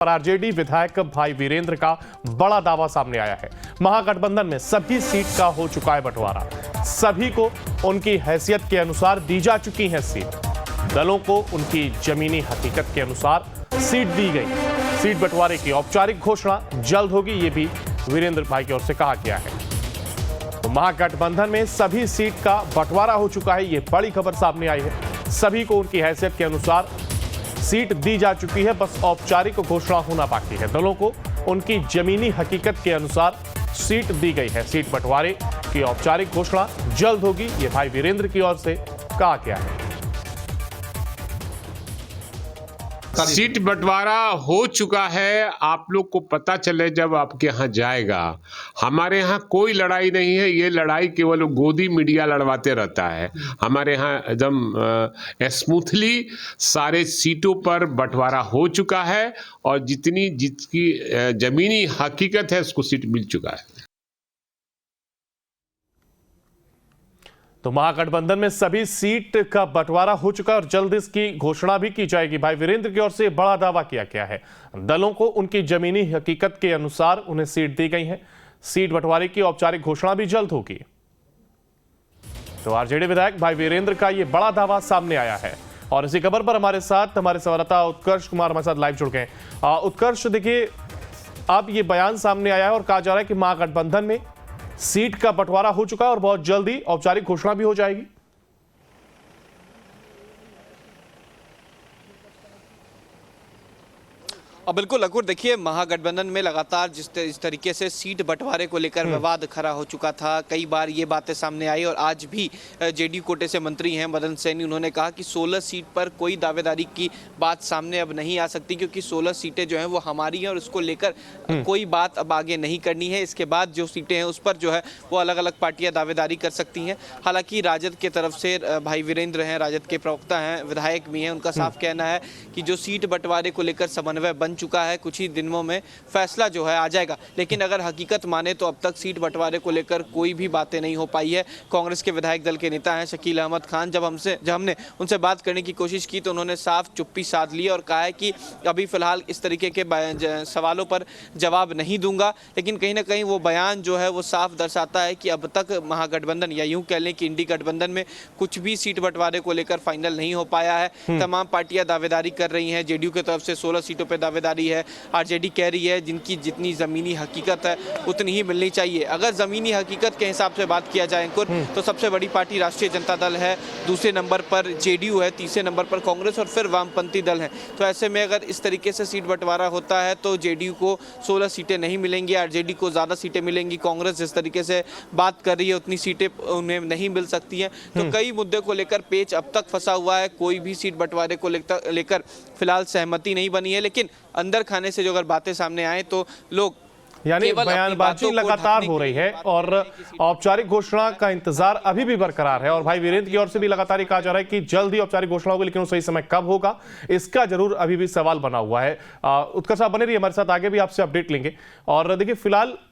और आरजेडी विधायक भाई वीरेंद्र का बड़ा दावा सामने आया है। महागठबंधन में सभी सीट का हो चुका है बंटवारा। सभी को उनकी हैसियत के अनुसार दी जा चुकी है सीट। दलों को उनकी जमीनी हकीकत के अनुसार सीट दी गई। सीट बंटवारे की औपचारिक घोषणा जल्द होगी, ये भी वीरेंद्र भाई की ओर से कहा गया है। तो महागठबंधन में सभी सीट का बंटवारा हो चुका है, ये बड़ी खबर सामने आई है। सभी को उनकी हैसियत के अनुसार सीट दी जा चुकी है, बस औपचारिक घोषणा होना बाकी है। दलों को उनकी जमीनी हकीकत के अनुसार सीट दी गई है। सीट बंटवारे की औपचारिक घोषणा जल्द होगी, ये भाई वीरेंद्र की ओर से कहा गया है। सीट बंटवारा हो चुका है। आप लोग को पता चले जब आपके यहाँ जाएगा। हमारे यहाँ कोई लड़ाई नहीं है, ये लड़ाई केवल गोदी मीडिया लड़वाते रहता है। हमारे यहाँ एकदम स्मूथली सारे सीटों पर बंटवारा हो चुका है और जिसकी जमीनी हकीकत है उसको सीट मिल चुका है। तो महागठबंधन में सभी सीट का बंटवारा हो चुका है और जल्द इसकी घोषणा भी की जाएगी। भाई वीरेंद्र की ओर से बड़ा दावा किया गया है। दलों को उनकी जमीनी हकीकत के अनुसार उन्हें सीट दी गई है। सीट बंटवारे की औपचारिक घोषणा भी जल्द होगी। तो आरजेडी विधायक भाई वीरेंद्र का यह बड़ा दावा सामने आया है। और इसी खबर पर हमारे साथ हमारे संवाददाता उत्कर्ष कुमार हमारे साथ लाइव जुड़ गए। उत्कर्ष, देखिए अब ये बयान सामने आया है और कहा जा रहा है कि महागठबंधन में सीट का बंटवारा हो चुका है और बहुत जल्दी औपचारिक घोषणा भी हो जाएगी। बिल्कुल अकुर, देखिए महागठबंधन में लगातार जिस तरीके से सीट बंटवारे को लेकर विवाद खड़ा हो चुका था, कई बार ये बातें सामने आई और आज भी जेडीयू कोटे से मंत्री हैं मदन सैनी, उन्होंने कहा कि 16 सीट पर कोई दावेदारी की बात सामने अब नहीं आ सकती क्योंकि 16 सीटें जो हैं वो हमारी हैं और उसको लेकर कोई बात अब आगे नहीं करनी है। इसके बाद जो सीटें हैं उस पर जो है वो अलग अलग पार्टियां दावेदारी कर सकती हैं। हालांकि राजद की तरफ से भाई वीरेंद्र हैं, राजद के प्रवक्ता हैं, विधायक भी हैं, उनका साफ कहना है कि जो सीट बंटवारे को लेकर समन्वय बन चुका है, कुछ ही दिनों में फैसला जो है आ जाएगा। लेकिन अगर हकीकत माने तो अब तक सीट बंटवारे को लेकर कोई भी बातें नहीं हो पाई है। कांग्रेस के विधायक दल के नेता हैं शकील अहमद खान, जब हमने उनसे बात करने की कोशिश की तो उन्होंने साफ चुप्पी साध ली और कहा है कि अभी फिलहाल इस तरीके के सवालों पर जवाब नहीं दूंगा। लेकिन कहीं ना कहीं वो बयान जो है वो साफ दर्शाता है कि अब तक महागठबंधन या यूं कह लें कि इंडी गठबंधन में कुछ भी सीट बंटवारे को लेकर फाइनल नहीं हो पाया है। तमाम पार्टियां दावेदारी कर रही हैं। जेडीयू की तरफ से 16 सीटों पर दावेदारी है। आरजेडी कह रही है जिनकी जितनी ज़मीनी हकीकत है उतनी ही मिलनी चाहिए। अगर ज़मीनी हकीकत के हिसाब से बात किया जाए तो सबसे बड़ी पार्टी राष्ट्रीय जनता दल है, दूसरे नंबर पर जेडीयू है, तीसरे नंबर पर कांग्रेस और फिर वामपंथी दल हैं। तो ऐसे में अगर इस तरीके से सीट बंटवारा होता है तो जेडीयू को 16 सीटें नहीं मिलेंगी, आरजेडी को ज़्यादा सीटें मिलेंगी। कांग्रेस जिस तरीके से बात कर रही है उतनी सीटें उन्हें नहीं मिल सकती हैं। तो कई मुद्दे को लेकर पेच अब तक फंसा हुआ है। कोई भी सीट बंटवारे को लेकर फिलहाल सहमति नहीं बनी है। लेकिन अंदर खाने से जो अगर बातें सामने आए तो लोग यानी बयानबाजी लगातार हो रही है और औपचारिक घोषणा का इंतजार अभी भी बरकरार है। और भाई वीरेंद्र की ओर से भी लगातार कहा जा रहा है कि जल्द ही औपचारिक घोषणा होगी, लेकिन वो सही समय कब होगा इसका जरूर अभी भी सवाल बना हुआ है। उत्कर्ष साहब बने रहिए हमारे साथ, आगे भी आपसे अपडेट लेंगे। और देखिए फिलहाल